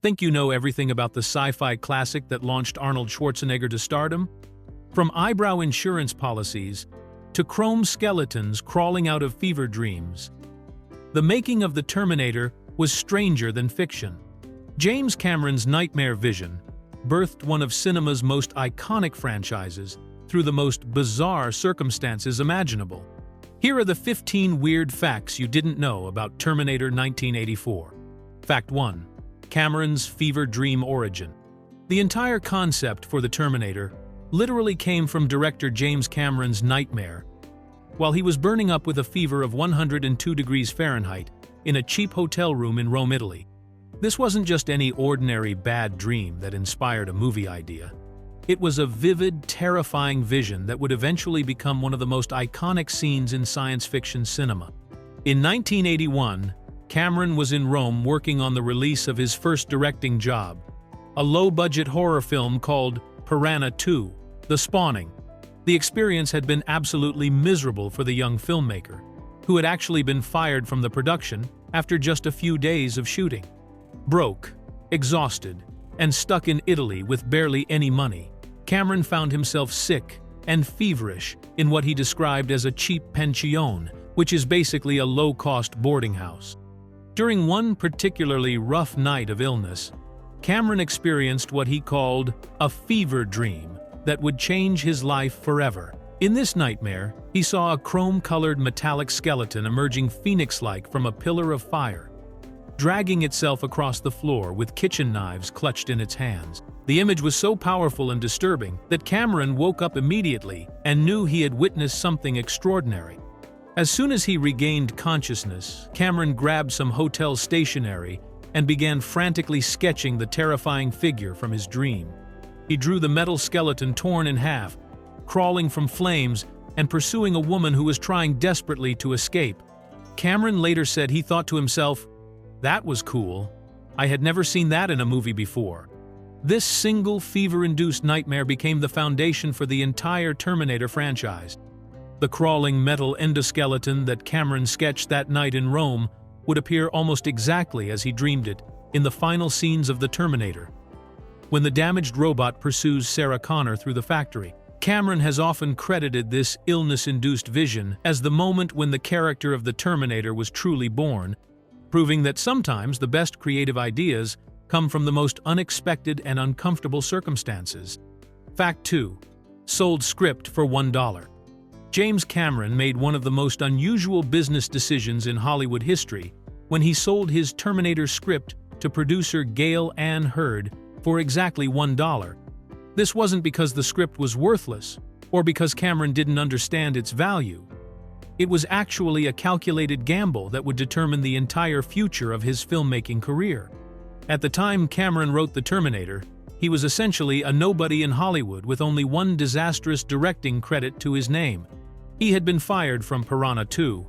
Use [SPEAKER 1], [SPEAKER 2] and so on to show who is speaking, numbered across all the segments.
[SPEAKER 1] Think you know everything about the sci-fi classic that launched Arnold Schwarzenegger to stardom? From eyebrow insurance policies to chrome skeletons crawling out of fever dreams, the making of the Terminator was stranger than fiction. James Cameron's nightmare vision birthed one of cinema's most iconic franchises through the most bizarre circumstances imaginable. Here are the 15 weird facts you didn't know about Terminator 1984. Fact 1. Cameron's fever dream origin. The entire concept for the Terminator literally came from director James Cameron's nightmare while he was burning up with a fever of 102 degrees Fahrenheit in a cheap hotel room in Rome, Italy. This wasn't just any ordinary bad dream that inspired a movie idea. It was a vivid, terrifying vision that would eventually become one of the most iconic scenes in science fiction cinema. In 1981, Cameron was in Rome working on the release of his first directing job, a low-budget horror film called Piranha 2: The Spawning. The experience had been absolutely miserable for the young filmmaker, who had actually been fired from the production after just a few days of shooting. Broke, exhausted, and stuck in Italy with barely any money, Cameron found himself sick and feverish in what he described as a cheap pensione, which is basically a low-cost boarding house. During one particularly rough night of illness, Cameron experienced what he called a fever dream that would change his life forever. In this nightmare, he saw a chrome-colored metallic skeleton emerging phoenix-like from a pillar of fire, dragging itself across the floor with kitchen knives clutched in its hands. The image was so powerful and disturbing that Cameron woke up immediately and knew he had witnessed something extraordinary. As soon as he regained consciousness, Cameron grabbed some hotel stationery and began frantically sketching the terrifying figure from his dream. He drew the metal skeleton torn in half, crawling from flames and pursuing a woman who was trying desperately to escape. Cameron later said he thought to himself, "That was cool. I had never seen that in a movie before." This single fever-induced nightmare became the foundation for the entire Terminator franchise. The crawling metal endoskeleton that Cameron sketched that night in Rome would appear almost exactly as he dreamed it in the final scenes of the Terminator, when the damaged robot pursues Sarah Connor through the factory. Cameron has often credited this illness-induced vision as the moment when the character of the Terminator was truly born, proving that sometimes the best creative ideas come from the most unexpected and uncomfortable circumstances. Fact 2. Sold script for $1. James Cameron made one of the most unusual business decisions in Hollywood history when he sold his Terminator script to producer Gale Ann Hurd for exactly $1. This wasn't because the script was worthless or because Cameron didn't understand its value. It was actually a calculated gamble that would determine the entire future of his filmmaking career. At the time Cameron wrote The Terminator, he was essentially a nobody in Hollywood with only one disastrous directing credit to his name. He had been fired from Piranha 2: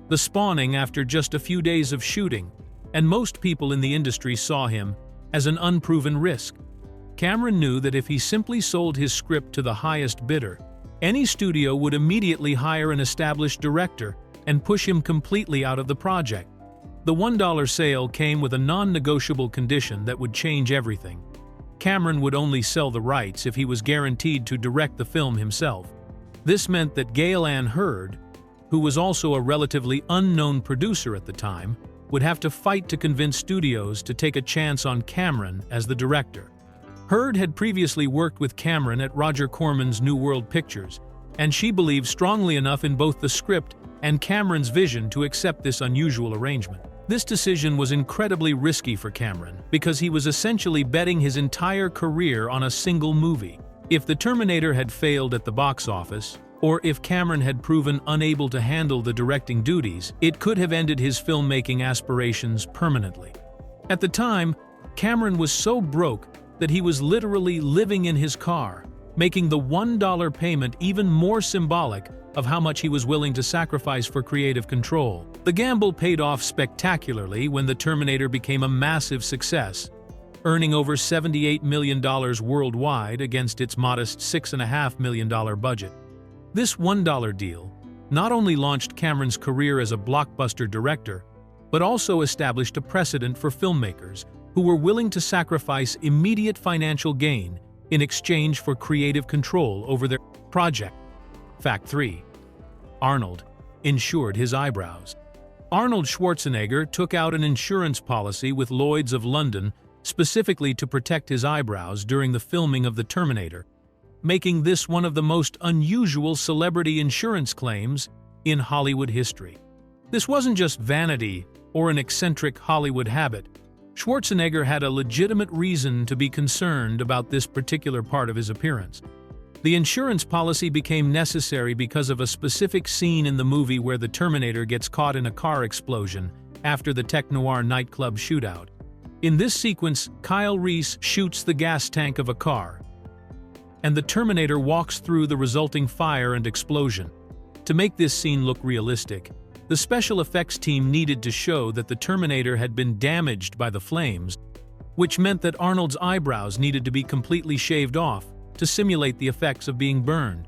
[SPEAKER 1] The Spawning after just a few days of shooting, and most people in the industry saw him as an unproven risk. Cameron knew that if he simply sold his script to the highest bidder, any studio would immediately hire an established director and push him completely out of the project. The $1 sale came with a non-negotiable condition that would change everything. Cameron would only sell the rights if he was guaranteed to direct the film himself. This meant that Gale Ann Hurd, who was also a relatively unknown producer at the time, would have to fight to convince studios to take a chance on Cameron as the director. Hurd had previously worked with Cameron at Roger Corman's New World Pictures, and she believed strongly enough in both the script and Cameron's vision to accept this unusual arrangement. This decision was incredibly risky for Cameron because he was essentially betting his entire career on a single movie. If The Terminator had failed at the box office, or if Cameron had proven unable to handle the directing duties, it could have ended his filmmaking aspirations permanently. At the time, Cameron was so broke that he was literally living in his car, making the $1 payment even more symbolic of how much he was willing to sacrifice for creative control. The gamble paid off spectacularly when The Terminator became a massive success, earning over $78 million worldwide against its modest $6.5 million budget. This $1 deal not only launched Cameron's career as a blockbuster director, but also established a precedent for filmmakers who who were willing to sacrifice immediate financial gain in exchange for creative control over their project. Fact 3. Arnold insured his eyebrows. Arnold Schwarzenegger took out an insurance policy with Lloyd's of London specifically to protect his eyebrows during the filming of the Terminator, making this one of the most unusual celebrity insurance claims in Hollywood history. This wasn't just vanity or an eccentric Hollywood habit. Schwarzenegger had a legitimate reason to be concerned about this particular part of his appearance. The insurance policy became necessary because of a specific scene in the movie where the Terminator gets caught in a car explosion after the Noir nightclub shootout. In this sequence, Kyle Ree shoots the gas tank of a car, and the Terminator walks through the resulting fire and explosion. To make this scene look realistic, the special effects team needed to show that the Terminator had been damaged by the flames, which meant that Arnold's eyebrows needed to be completely shaved off to simulate the effects of being burned.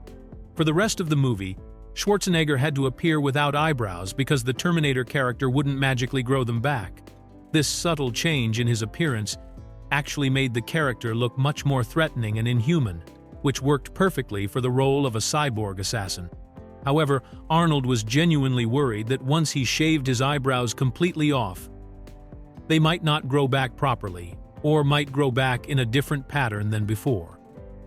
[SPEAKER 1] For the rest of the movie, Schwarzenegger had to appear without eyebrows because the Terminator character wouldn't magically grow them back. This subtle change in his appearance actually made the character look much more threatening and inhuman, which worked perfectly for the role of a cyborg assassin. However, Arnold was genuinely worried that once he shaved his eyebrows completely off, they might not grow back properly, or might grow back in a different pattern than before.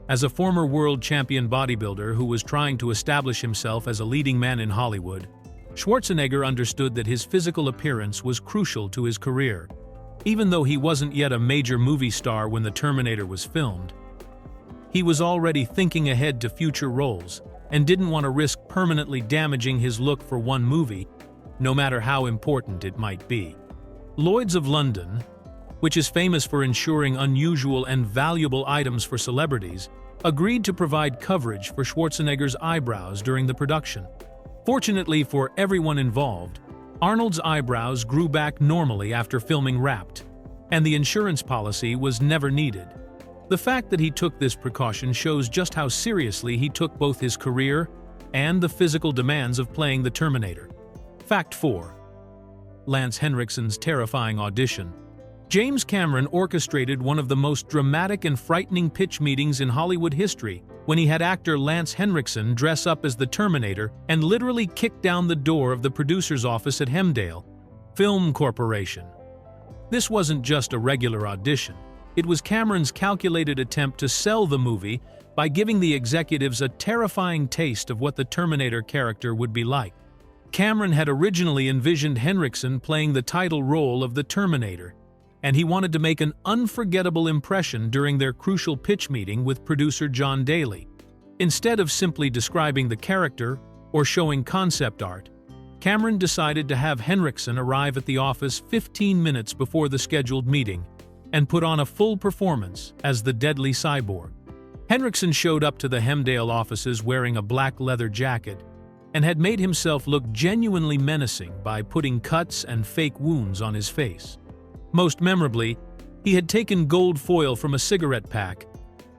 [SPEAKER 1] As a former world champion bodybuilder who was trying to establish himself as a leading man in Hollywood, Schwarzenegger understood that his physical appearance was crucial to his career. Even though he wasn't yet a major movie star when the Terminator was filmed, he was already thinking ahead to future roles and didn't want to risk permanently damaging his look for one movie, no matter how important it might be. Lloyd's of London, which is famous for insuring unusual and valuable items for celebrities, agreed to provide coverage for Schwarzenegger's eyebrows during the production. Fortunately for everyone involved, Arnold's eyebrows grew back normally after filming wrapped, and the insurance policy was never needed. The fact that he took this precaution shows just how seriously he took both his career and the physical demands of playing the Terminator. Fact 4. Lance Henriksons' terrifying audition. James Cameron orchestrated one of the most dramatic and frightening pitch meetings in Hollywood history when he had actor Lance Henriksen dress up as the Terminator and literally kick down the door of the producer's office at Hemdale Film Corporation. This wasn't just a regular audition. It was Cameron's calculated attempt to sell the movie by giving the executives a terrifying taste of what the Terminator character would be like. Cameron had originally envisioned Henriksen playing the title role of the Terminator, and he wanted to make an unforgettable impression during their crucial pitch meeting with producer John Daly. Instead of simply describing the character or showing concept art, Cameron decided to have Henriksen arrive at the office 15 minutes before the scheduled meeting and put on a full performance as the deadly cyborg. Henriksen showed up to the Hemdale offices wearing a black leather jacket and had made himself look genuinely menacing by putting cuts and fake wounds on his face. Most memorably, he had taken gold foil from a cigarette pack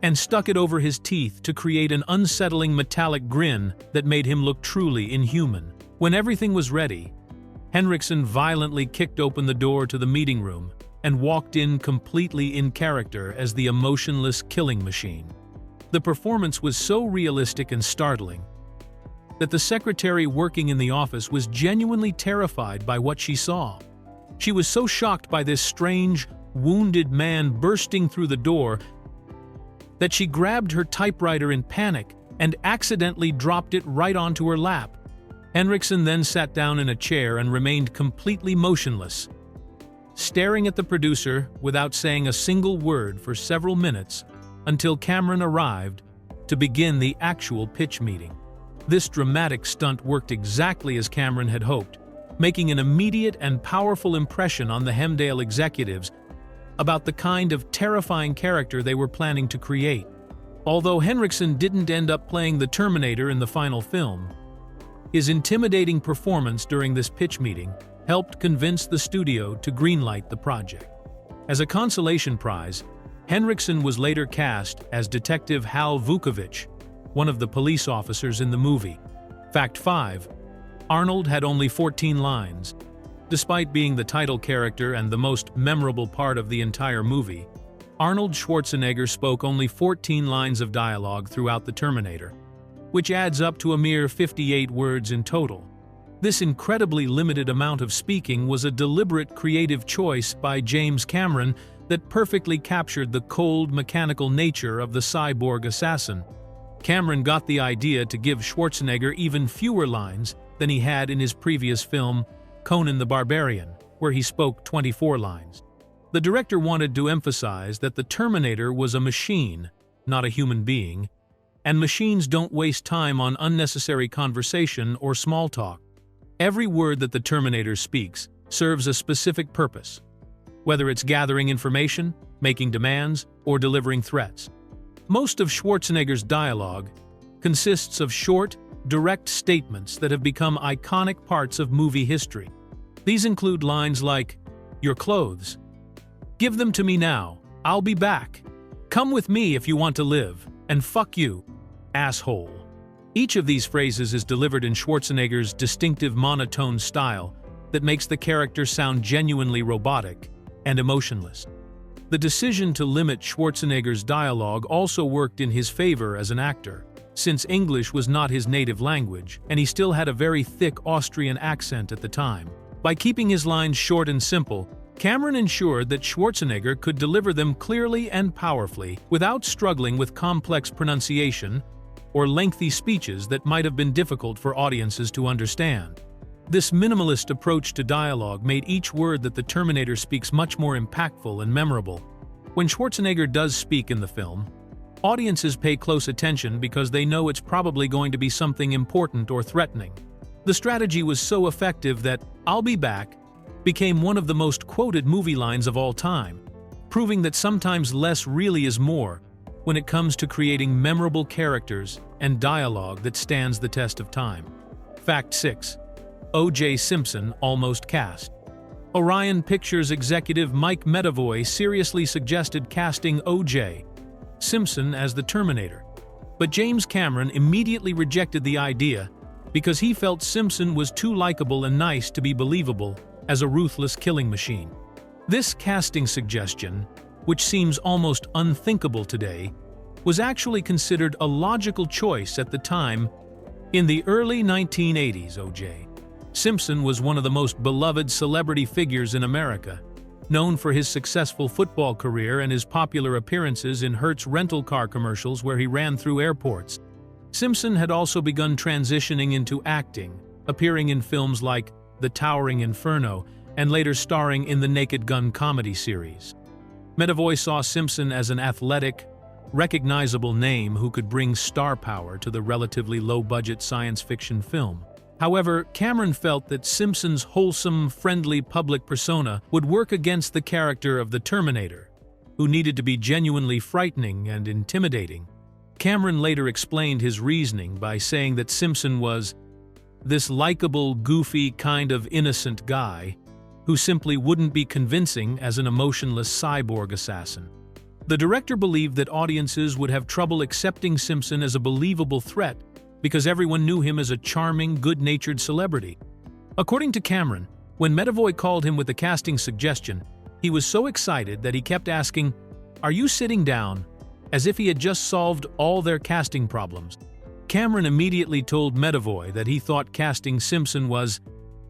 [SPEAKER 1] and stuck it over his teeth to create an unsettling metallic grin that made him look truly inhuman. When everything was ready, Henriksen violently kicked open the door to the meeting room and walked in completely in character as the emotionless killing machine. The performance was so realistic and startling that the secretary working in the office was genuinely terrified by what she saw. She was so shocked by this strange, wounded man bursting through the door that she grabbed her typewriter in panic and accidentally dropped it right onto her lap. Henriksen then sat down in a chair and remained completely motionless, staring at the producer without saying a single word for several minutes until Cameron arrived to begin the actual pitch meeting. This dramatic stunt worked exactly as Cameron had hoped, making an immediate and powerful impression on the Hemdale executives about the kind of terrifying character they were planning to create. Although Henriksen didn't end up playing the Terminator in the final film, his intimidating performance during this pitch meeting helped convince the studio to greenlight the project. As a consolation prize, Henriksen was later cast as Detective Hal Vukovich, one of the police officers in the movie. Fact 5. Arnold had only 14 lines. Despite being the title character and the most memorable part of the entire movie, Arnold Schwarzenegger spoke only 14 lines of dialogue throughout the Terminator, which adds up to a mere 58 words in total. This incredibly limited amount of speaking was a deliberate creative choice by James Cameron that perfectly captured the cold, mechanical nature of the cyborg assassin. Cameron got the idea to give Schwarzenegger even fewer lines than he had in his previous film, Conan the Barbarian, where he spoke 24 lines. The director wanted to emphasize that the Terminator was a machine, not a human being, and machines don't waste time on unnecessary conversation or small talk. Every word that the Terminator speaks serves a specific purpose, whether it's gathering information, making demands, or delivering threats. Most of Schwarzenegger's dialogue consists of short, direct statements that have become iconic parts of movie history. These include lines like, "Your clothes. Give them to me now. I'll be back. Come with me if you want to live. And fuck you, asshole." Each of these phrases is delivered in Schwarzenegger's distinctive monotone style that makes the character sound genuinely robotic and emotionless. The decision to limit Schwarzenegger's dialogue also worked in his favor as an actor, since English was not his native language and he still had a very thick Austrian accent at the time. By keeping his lines short and simple, Cameron ensured that Schwarzenegger could deliver them clearly and powerfully without struggling with complex pronunciation or lengthy speeches that might have been difficult for audiences to understand. This minimalist approach to dialogue made each word that the Terminator speaks much more impactful and memorable. When Schwarzenegger does speak in the film, audiences pay close attention because they know it's probably going to be something important or threatening. The strategy was so effective that "I'll be back" became one of the most quoted movie lines of all time, proving that sometimes less really is more when it comes to creating memorable characters and dialogue that stands the test of time. Fact 6. O.J. Simpson almost cast. Orion Pictures executive Mike Medavoy seriously suggested casting O.J. Simpson as the Terminator, but James Cameron immediately rejected the idea because he felt Simpson was too likable and nice to be believable as a ruthless killing machine. This casting suggestion, which seems almost unthinkable today, was actually considered a logical choice at the time. In the early 1980s, O.J. Simpson was one of the most beloved celebrity figures in America, known for his successful football career and his popular appearances in Hertz rental car commercials where he ran through airports. Simpson had also begun transitioning into acting, appearing in films like The Towering Inferno and later starring in the Naked Gun comedy series. Medavoy saw Simpson as an athletic, recognizable name who could bring star power to the relatively low-budget science fiction film. However, Cameron felt that Simpson's wholesome, friendly public persona would work against the character of the Terminator, who needed to be genuinely frightening and intimidating. Cameron later explained his reasoning by saying that Simpson was this likable, goofy, kind of innocent guy who simply wouldn't be convincing as an emotionless cyborg assassin. The director believed that audiences would have trouble accepting Simpson as a believable threat because everyone knew him as a charming, good-natured celebrity. According to Cameron, when Medavoy called him with the casting suggestion, he was so excited that he kept asking, "Are you sitting down?" as if he had just solved all their casting problems. Cameron immediately told Medavoy that he thought casting Simpson was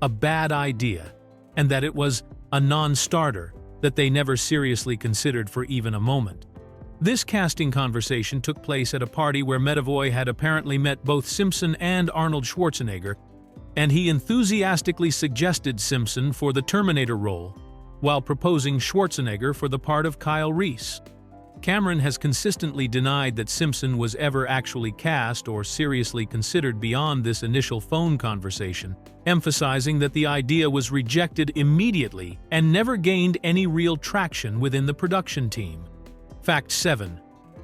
[SPEAKER 1] a bad idea and that it was a non-starter that they never seriously considered for even a moment. This casting conversation took place at a party where Medavoy had apparently met both Simpson and Arnold Schwarzenegger, and he enthusiastically suggested Simpson for the Terminator role, while proposing Schwarzenegger for the part of Kyle Ree. Cameron has consistently denied that Simpson was ever actually cast or seriously considered beyond this initial phone conversation, emphasizing that the idea was rejected immediately and never gained any real traction within the production team. Fact 7.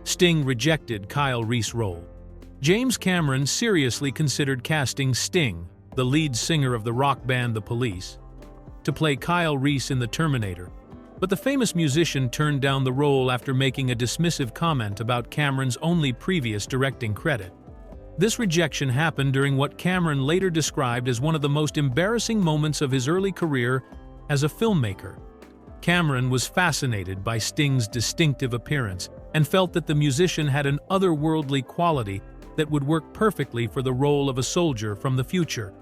[SPEAKER 1] Sting rejected Kyle Ree's role. James Cameron seriously considered casting Sting, the lead singer of the rock band The Police, to play Kyle Ree in The Terminator, but the famous musician turned down the role after making a dismissive comment about Cameron's only previous directing credit. This rejection happened during what Cameron later described as one of the most embarrassing moments of his early career as a filmmaker. Cameron was fascinated by Sting's distinctive appearance and felt that the musician had an otherworldly quality that would work perfectly for the role of a soldier from the future.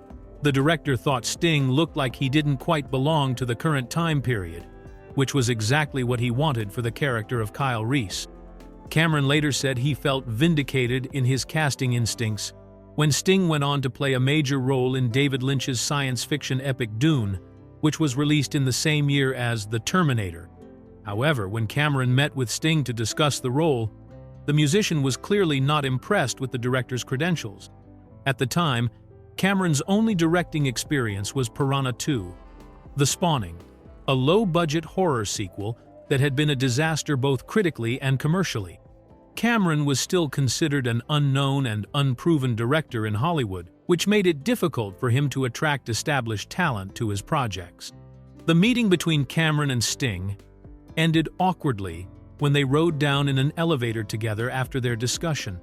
[SPEAKER 1] The director thought Sting looked like he didn't quite belong to the current time period, which was exactly what he wanted for the character of Kyle Ree. Cameron later said he felt vindicated in his casting instincts when Sting went on to play a major role in David Lynch's science fiction epic Dune, which was released in the same year as The Terminator. However, when Cameron met with Sting to discuss the role, the musician was clearly not impressed with the director's credentials. At the time, Cameron's only directing experience was Piranha 2: The Spawning, a low-budget horror sequel that had been a disaster both critically and commercially. Cameron was still considered an unknown and unproven director in Hollywood, which made it difficult for him to attract established talent to his projects. The meeting between Cameron and Sting ended awkwardly when they rode down in an elevator together after their discussion.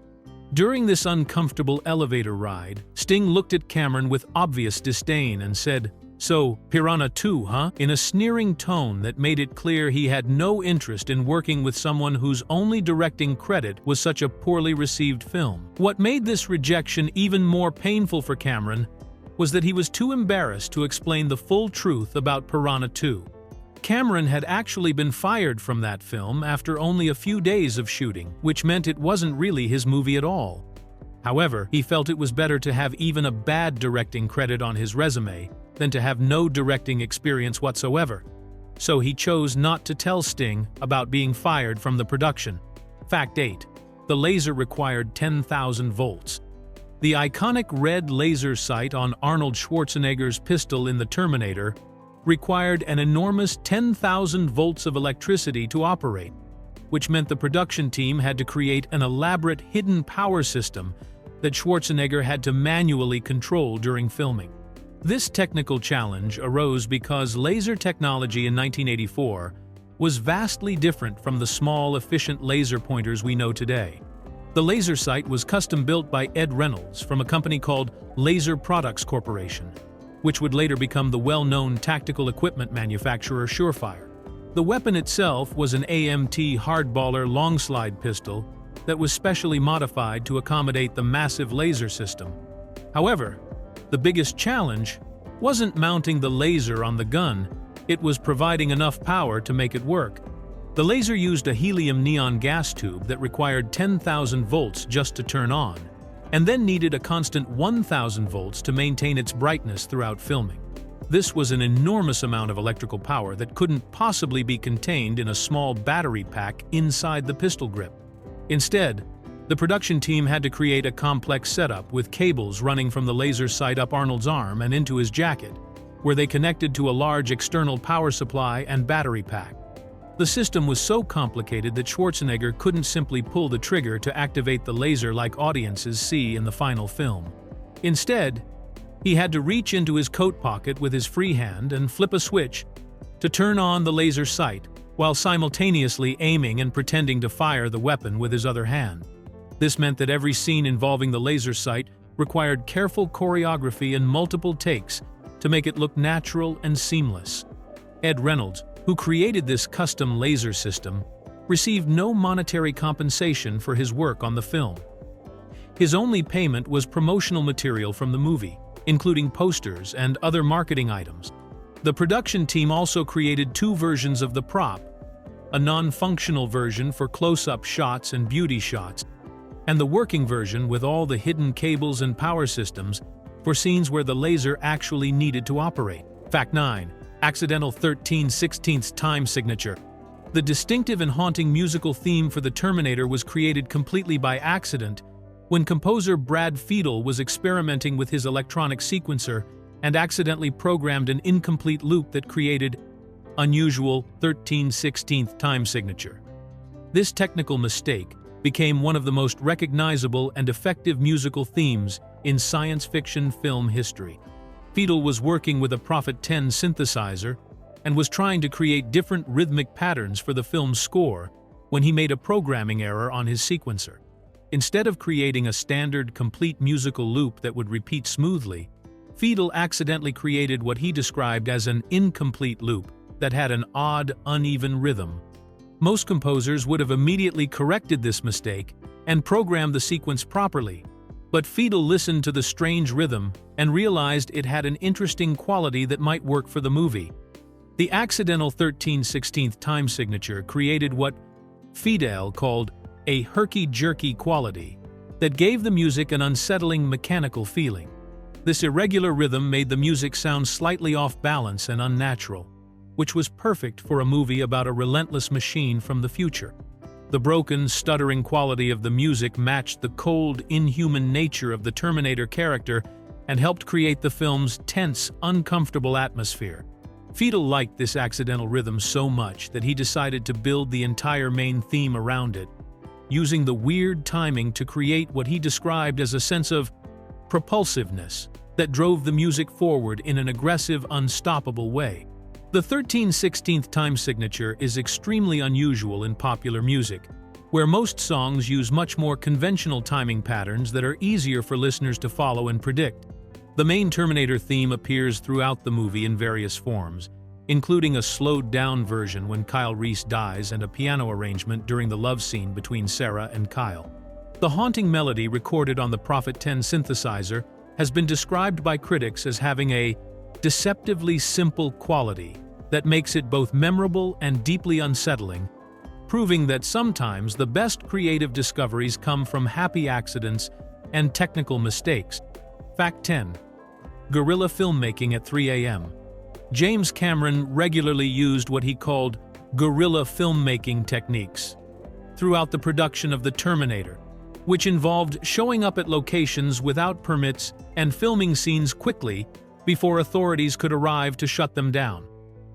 [SPEAKER 1] During this uncomfortable elevator ride, Sting looked at Cameron with obvious disdain and said, "So, Piranha 2, huh?" in a sneering tone that made it clear he had no interest in working with someone whose only directing credit was such a poorly received film. What made this rejection even more painful for Cameron was that he was too embarrassed to explain the full truth about Piranha 2. Cameron had actually been fired from that film after only a few days of shooting, which meant it wasn't really his movie at all. However, he felt it was better to have even a bad directing credit on his resume than to have no directing experience whatsoever. So he chose not to tell Sting about being fired from the production. Fact 8. The laser required 10,000 volts. The iconic red laser sight on Arnold Schwarzenegger's pistol in The Terminator required an enormous 10,000 volts of electricity to operate, which meant the production team had to create an elaborate hidden power system that Schwarzenegger had to manually control during filming. This technical challenge arose because laser technology in 1984 was vastly different from the small, efficient laser pointers we know today. The laser sight was custom-built by Ed Reynolds from a company called Laser Products Corporation, which would later become the well-known tactical equipment manufacturer Surefire. The weapon itself was an AMT hardballer long-slide pistol that was specially modified to accommodate the massive laser system. However, the biggest challenge wasn't mounting the laser on the gun, it was providing enough power to make it work. The laser used a helium neon gas tube that required 10,000 volts just to turn on, and then needed a constant 1,000 volts to maintain its brightness throughout filming. This was an enormous amount of electrical power that couldn't possibly be contained in a small battery pack inside the pistol grip. Instead, the production team had to create a complex setup with cables running from the laser sight up Arnold's arm and into his jacket, where they connected to a large external power supply and battery pack. The system was so complicated that Schwarzenegger couldn't simply pull the trigger to activate the laser like audiences see in the final film. Instead, he had to reach into his coat pocket with his free hand and flip a switch to turn on the laser sight, while simultaneously aiming and pretending to fire the weapon with his other hand. This meant that every scene involving the laser sight required careful choreography and multiple takes to make it look natural and seamless. Ed Reynolds, who created this custom laser system, received no monetary compensation for his work on the film. His only payment was promotional material from the movie, including posters and other marketing items. The production team also created two versions of the prop, a non-functional version for close-up shots and beauty shots, and the working version with all the hidden cables and power systems for scenes where the laser actually needed to operate. Fact 9. Accidental 13/16 time signature. The distinctive and haunting musical theme for The Terminator was created completely by accident when composer Brad Fiedel was experimenting with his electronic sequencer and accidentally programmed an incomplete loop that created unusual 13/16 time signature. This technical mistake became one of the most recognizable and effective musical themes in science fiction film history. Fiedel was working with a Prophet 10 synthesizer and was trying to create different rhythmic patterns for the film's score when he made a programming error on his sequencer. Instead of creating a standard, complete musical loop that would repeat smoothly, Fiedel accidentally created what he described as an incomplete loop that had an odd, uneven rhythm. Most composers would have immediately corrected this mistake and programmed the sequence properly, but Fiedel listened to the strange rhythm and realized it had an interesting quality that might work for the movie. The accidental 13/16 time signature created what Fiedel called a herky-jerky quality that gave the music an unsettling mechanical feeling. This irregular rhythm made the music sound slightly off balance and unnatural, which was perfect for a movie about a relentless machine from the future. The broken, stuttering quality of the music matched the cold, inhuman nature of the Terminator character and helped create the film's tense, uncomfortable atmosphere. Fiedel liked this accidental rhythm so much that he decided to build the entire main theme around it, using the weird timing to create what he described as a sense of propulsiveness that drove the music forward in an aggressive, unstoppable way. The 13/16 time signature is extremely unusual in popular music, where most songs use much more conventional timing patterns that are easier for listeners to follow and predict. The main Terminator theme appears throughout the movie in various forms, including a slowed-down version when Kyle Ree dies and a piano arrangement during the love scene between Sarah and Kyle. The haunting melody recorded on the Prophet 10 synthesizer has been described by critics as having a deceptively simple quality that makes it both memorable and deeply unsettling, proving that sometimes the best creative discoveries come from happy accidents and technical mistakes. Fact 10. Guerrilla filmmaking at 3 a.m. James Cameron regularly used what he called guerrilla filmmaking techniques throughout the production of the Terminator, which involved showing up at locations without permits and filming scenes quickly before authorities could arrive to shut them down.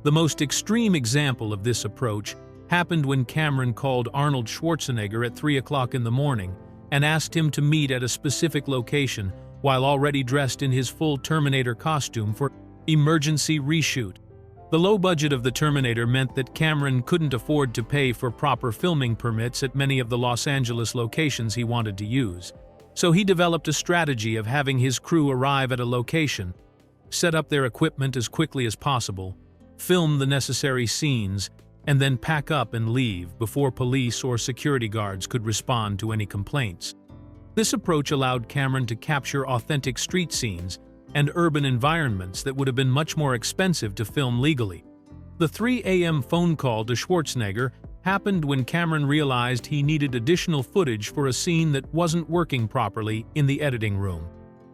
[SPEAKER 1] The most extreme example of this approach happened when Cameron called Arnold Schwarzenegger at 3 o'clock in the morning and asked him to meet at a specific location while already dressed in his full Terminator costume for emergency reshoot. The low budget of the Terminator meant that Cameron couldn't afford to pay for proper filming permits at many of the Los Angeles locations he wanted to use. So he developed a strategy of having his crew arrive at a location, set up their equipment as quickly as possible, film the necessary scenes, and then pack up and leave before police or security guards could respond to any complaints. This approach allowed Cameron to capture authentic street scenes and urban environments that would have been much more expensive to film legally. The 3 a.m. phone call to Schwarzenegger happened when Cameron realized he needed additional footage for a scene that wasn't working properly in the editing room.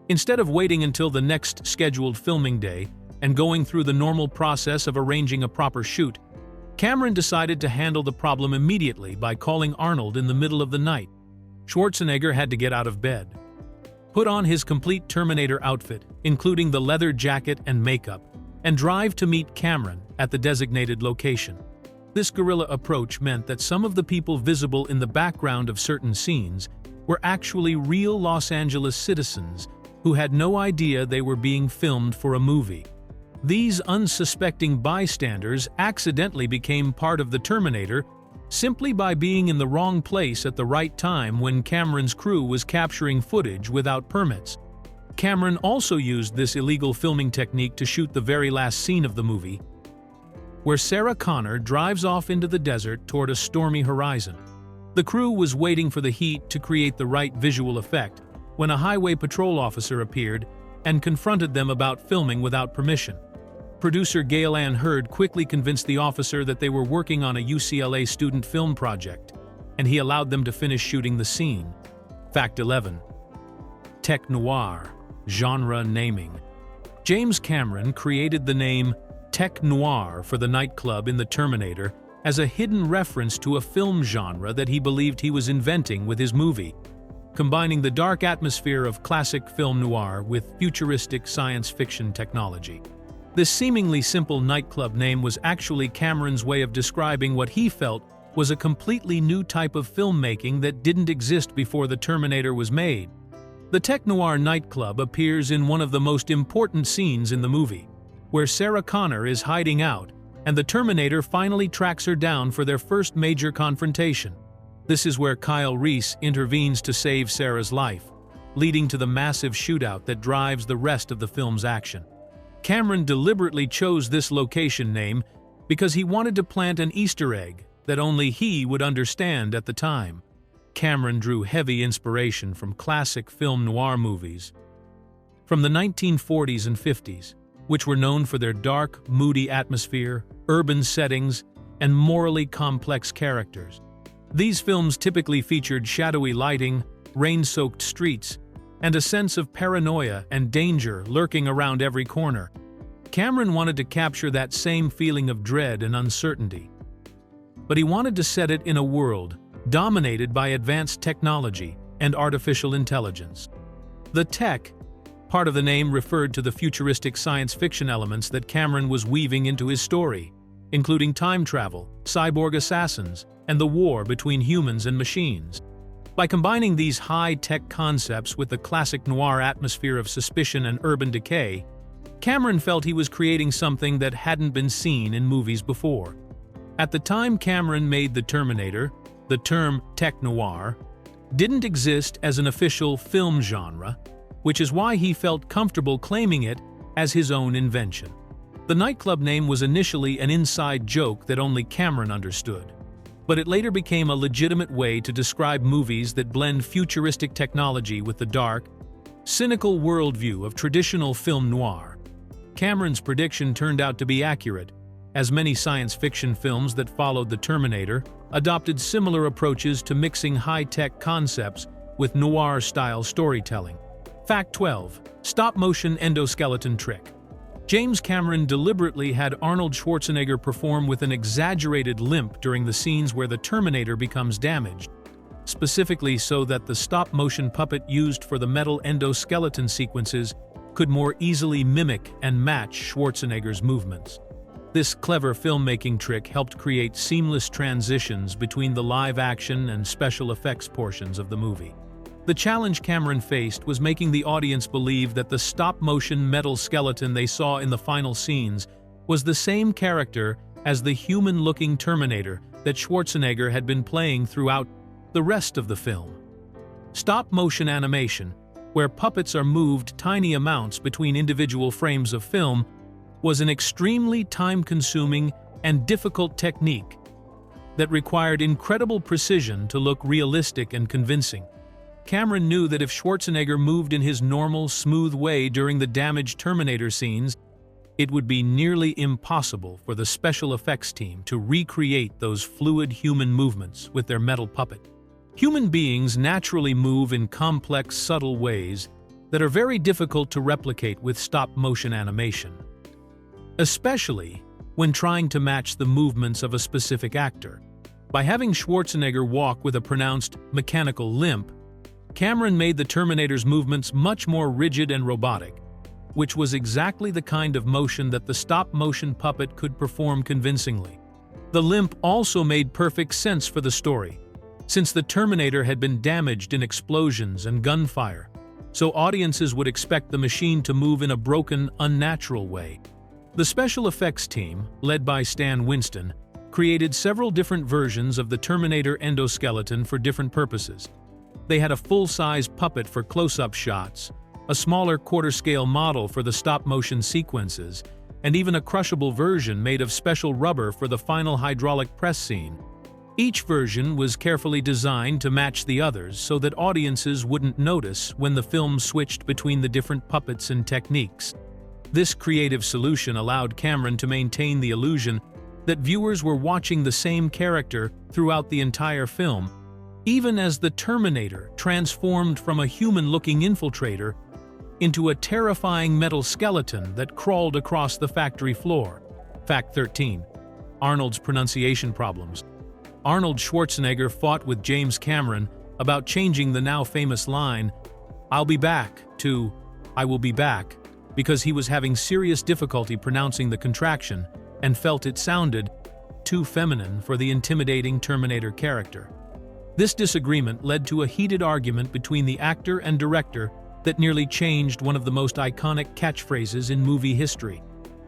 [SPEAKER 1] Instead of waiting until the next scheduled filming day and going through the normal process of arranging a proper shoot, Cameron decided to handle the problem immediately by calling Arnold in the middle of the night. Schwarzenegger had to get out of bed, put on his complete Terminator outfit, including the leather jacket and makeup, and drive to meet Cameron at the designated location. This guerrilla approach meant that some of the people visible in the background of certain scenes were actually real Los Angeles citizens who had no idea they were being filmed for a movie. These unsuspecting bystanders accidentally became part of the Terminator simply by being in the wrong place at the right time when Cameron's crew was capturing footage without permits. Cameron also used this illegal filming technique to shoot the very last scene of the movie, where Sarah Connor drives off into the desert toward a stormy horizon. The crew was waiting for the heat to create the right visual effect when a highway patrol officer appeared and confronted them about filming without permission. Producer Gail Ann Hurd quickly convinced the officer that they were working on a UCLA student film project, and he allowed them to finish shooting the scene. Fact 11. Tech Noir. Genre naming. James Cameron created the name Tech Noir for the nightclub in the Terminator as a hidden reference to a film genre that he believed he was inventing with his movie, combining the dark atmosphere of classic film noir with futuristic science fiction technology. This seemingly simple nightclub name was actually Cameron's way of describing what he felt was a completely new type of filmmaking that didn't exist before the Terminator was made. The Tech Noir nightclub appears in one of the most important scenes in the movie, where Sarah Connor is hiding out and the Terminator finally tracks her down for their first major confrontation. This is where Kyle Ree intervenes to save Sarah's life, leading to the massive shootout that drives the rest of the film's action. Cameron deliberately chose this location name because he wanted to plant an Easter egg that only he would understand at the time. Cameron drew heavy inspiration from classic film noir movies from the 1940s and 50s, which were known for their dark, moody atmosphere, urban settings, and morally complex characters. These films typically featured shadowy lighting, rain-soaked streets, and a sense of paranoia and danger lurking around every corner. Cameron wanted to capture that same feeling of dread and uncertainty. But he wanted to set it in a world dominated by advanced technology and artificial intelligence. The tech, part of the name, referred to the futuristic science fiction elements that Cameron was weaving into his story, including time travel, cyborg assassins, and the war between humans and machines. By combining these high-tech concepts with the classic noir atmosphere of suspicion and urban decay, Cameron felt he was creating something that hadn't been seen in movies before. At the time Cameron made the Terminator, the term tech noir didn't exist as an official film genre, which is why he felt comfortable claiming it as his own invention. The nightclub name was initially an inside joke that only Cameron understood, but it later became a legitimate way to describe movies that blend futuristic technology with the dark, cynical worldview of traditional film noir. Cameron's prediction turned out to be accurate, as many science fiction films that followed the Terminator adopted similar approaches to mixing high-tech concepts with noir-style storytelling. Fact 12. Stop-motion endoskeleton trick. James Cameron deliberately had Arnold Schwarzenegger perform with an exaggerated limp during the scenes where the Terminator becomes damaged, specifically so that the stop-motion puppet used for the metal endoskeleton sequences could more easily mimic and match Schwarzenegger's movements. This clever filmmaking trick helped create seamless transitions between the live-action and special effects portions of the movie. The challenge Cameron faced was making the audience believe that the stop-motion metal skeleton they saw in the final scenes was the same character as the human-looking Terminator that Schwarzenegger had been playing throughout the rest of the film. Stop-motion animation, where puppets are moved tiny amounts between individual frames of film, was an extremely time-consuming and difficult technique that required incredible precision to look realistic and convincing. Cameron knew that if Schwarzenegger moved in his normal, smooth way during the damaged Terminator scenes, it would be nearly impossible for the special effects team to recreate those fluid human movements with their metal puppet. Human beings naturally move in complex, subtle ways that are very difficult to replicate with stop-motion animation, especially when trying to match the movements of a specific actor. By having Schwarzenegger walk with a pronounced mechanical limp, Cameron made the Terminator's movements much more rigid and robotic, which was exactly the kind of motion that the stop-motion puppet could perform convincingly. The limp also made perfect sense for the story, since the Terminator had been damaged in explosions and gunfire, so audiences would expect the machine to move in a broken, unnatural way. The special effects team, led by Stan Winston, created several different versions of the Terminator endoskeleton for different purposes. They had a full-size puppet for close-up shots, a smaller quarter-scale model for the stop-motion sequences, and even a crushable version made of special rubber for the final hydraulic press scene. Each version was carefully designed to match the others so that audiences wouldn't notice when the film switched between the different puppets and techniques. This creative solution allowed Cameron to maintain the illusion that viewers were watching the same character throughout the entire film, even as the Terminator transformed from a human-looking infiltrator into a terrifying metal skeleton that crawled across the factory floor. Fact 13. Arnold's pronunciation problems. Arnold Schwarzenegger fought with James Cameron about changing the now famous line, "I'll be back," to "I will be back," because he was having serious difficulty pronouncing the contraction and felt it sounded too feminine for the intimidating Terminator character. This disagreement led to a heated argument between the actor and director that nearly changed one of the most iconic catchphrases in movie history.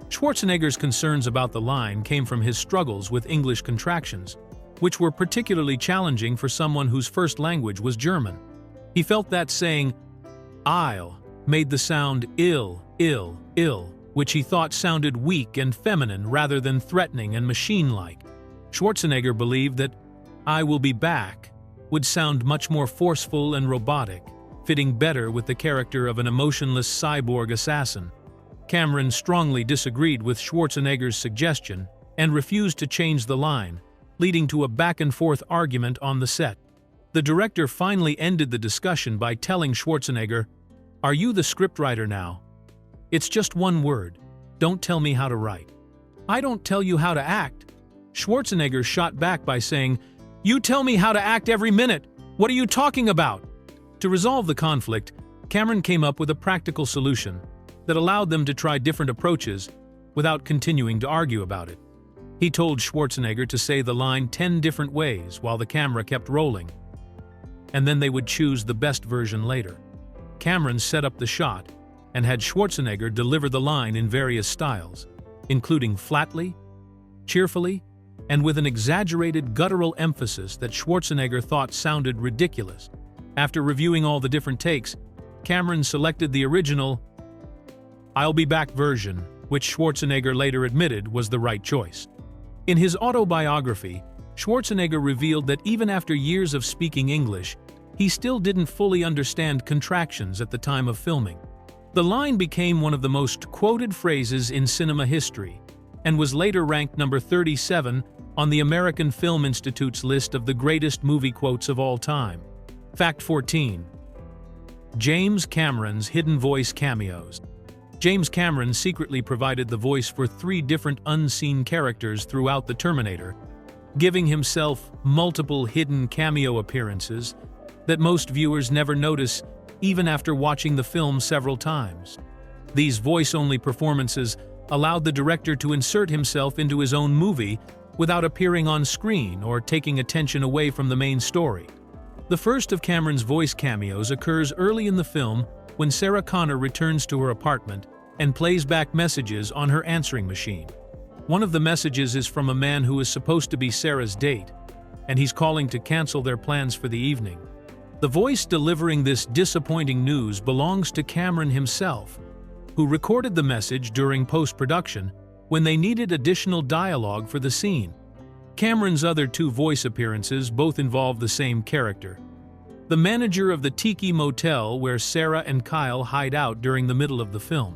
[SPEAKER 1] Schwarzenegger's concerns about the line came from his struggles with English contractions. which were particularly challenging for someone whose first language was German. He felt that saying, "I'll," made the sound ill, which he thought sounded weak and feminine rather than threatening and machine-like. Schwarzenegger believed that "I will be back" would sound much more forceful and robotic, fitting better with the character of an emotionless cyborg assassin. Cameron strongly disagreed with Schwarzenegger's suggestion and refused to change the line, leading to a back-and-forth argument on the set. The director finally ended the discussion by telling Schwarzenegger, "Are you the scriptwriter now? It's just one word. Don't tell me how to write." "I don't tell you how to act." Schwarzenegger shot back by saying, "You tell me how to act every minute. What are you talking about?" To resolve the conflict, Cameron came up with a practical solution that allowed them to try different approaches without continuing to argue about it. He told Schwarzenegger to say the line 10 different ways while the camera kept rolling, and then they would choose the best version later. Cameron set up the shot and had Schwarzenegger deliver the line in various styles, including flatly, cheerfully, and with an exaggerated guttural emphasis that Schwarzenegger thought sounded ridiculous. After reviewing all the different takes, Cameron selected the original "I'll be back" version, which Schwarzenegger later admitted was the right choice. In his autobiography, Schwarzenegger revealed that even after years of speaking English, he still didn't fully understand contractions at the time of filming. The line became one of the most quoted phrases in cinema history, and was later ranked number 37 on the American Film Institute's list of the greatest movie quotes of all time. Fact 14. James Cameron's hidden voice cameos. James Cameron secretly provided the voice for 3 different unseen characters throughout the Terminator, giving himself multiple hidden cameo appearances that most viewers never notice even after watching the film several times. These voice-only performances allowed the director to insert himself into his own movie without appearing on screen or taking attention away from the main story. The first of Cameron's voice cameos occurs early in the film when Sarah Connor returns to her apartment and plays back messages on her answering machine. One of the messages is from a man who is supposed to be Sarah's date, and he's calling to cancel their plans for the evening. The voice delivering this disappointing news belongs to Cameron himself, who recorded the message during post-production when they needed additional dialogue for the scene. Cameron's other 2 voice appearances both involve the same character, the manager of the Tiki Motel where Sarah and Kyle hide out during the middle of the film.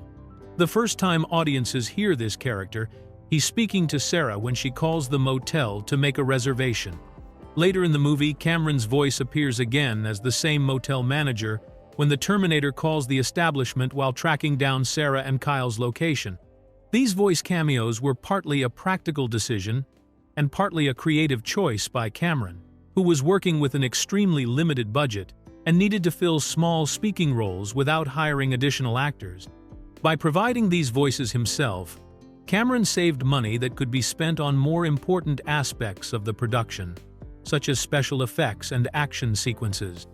[SPEAKER 1] The first time audiences hear this character, he's speaking to Sarah when she calls the motel to make a reservation. Later in the movie, Cameron's voice appears again as the same motel manager when the Terminator calls the establishment while tracking down Sarah and Kyle's location. These voice cameos were partly a practical decision and partly a creative choice by Cameron, who was working with an extremely limited budget and needed to fill small speaking roles without hiring additional actors. By providing these voices himself, Cameron saved money that could be spent on more important aspects of the production, such as special effects and action sequences.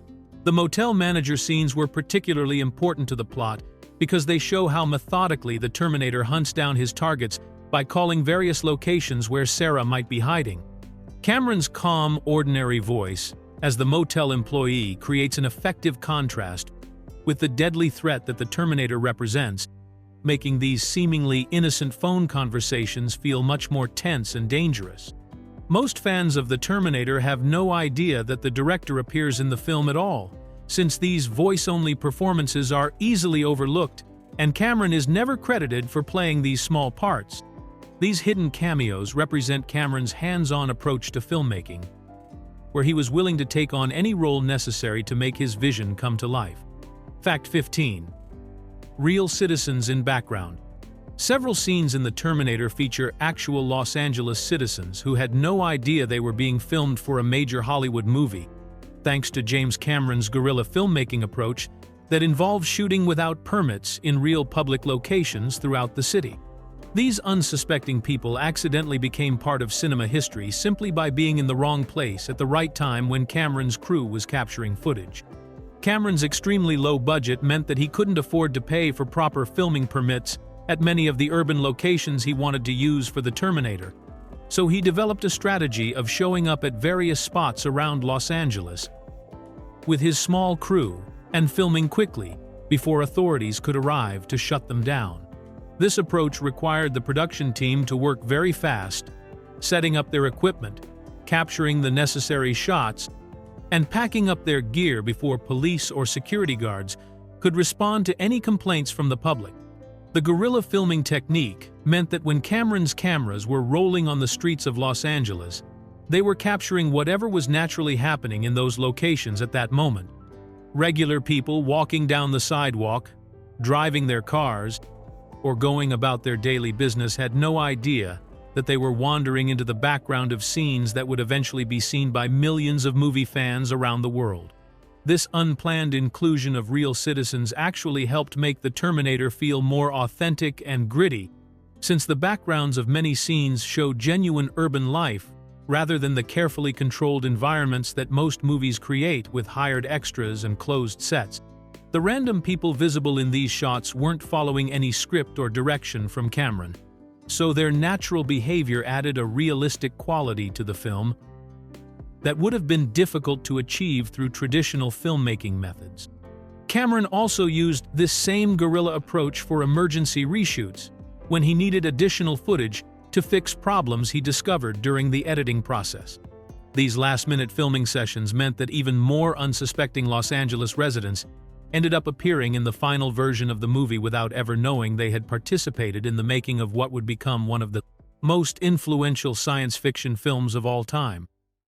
[SPEAKER 1] The motel manager scenes were particularly important to the plot because they show how methodically the Terminator hunts down his targets by calling various locations where Sarah might be hiding. Cameron's calm, ordinary voice as the motel employee creates an effective contrast with the deadly threat that the Terminator represents, making these seemingly innocent phone conversations feel much more tense and dangerous. Most fans of the Terminator have no idea that the director appears in the film at all, since these voice-only performances are easily overlooked, and Cameron is never credited for playing these small parts. These hidden cameos represent Cameron's hands-on approach to filmmaking, where he was willing to take on any role necessary to make his vision come to life. Fact 15. Real citizens in background. Several scenes in The Terminator feature actual Los Angeles citizens who had no idea they were being filmed for a major Hollywood movie, thanks to James Cameron's guerrilla filmmaking approach that involves shooting without permits in real public locations throughout the city. These unsuspecting people accidentally became part of cinema history simply by being in the wrong place at the right time when Cameron's crew was capturing footage. Cameron's extremely low budget meant that he couldn't afford to pay for proper filming permits at many of the urban locations he wanted to use for the Terminator. So he developed a strategy of showing up at various spots around Los Angeles with his small crew and filming quickly before authorities could arrive to shut them down. This approach required the production team to work very fast, setting up their equipment, capturing the necessary shots, and packing up their gear before police or security guards could respond to any complaints from the public. The guerrilla filming technique meant that when Cameron's cameras were rolling on the streets of Los Angeles, they were capturing whatever was naturally happening in those locations at that moment. Regular people walking down the sidewalk, driving their cars, or going about their daily business had no idea that they were wandering into the background of scenes that would eventually be seen by millions of movie fans around the world. This unplanned inclusion of real citizens actually helped make the Terminator feel more authentic and gritty, since the backgrounds of many scenes show genuine urban life rather than the carefully controlled environments that most movies create with hired extras and closed sets. The random people visible in these shots weren't following any script or direction from Cameron, so their natural behavior added a realistic quality to the film that would have been difficult to achieve through traditional filmmaking methods. Cameron also used this same guerrilla approach for emergency reshoots, when he needed additional footage to fix problems he discovered during the editing process. These last-minute filming sessions meant that even more unsuspecting Los Angeles residents ended up appearing in the final version of the movie without ever knowing they had participated in the making of what would become one of the most influential science fiction films of all time.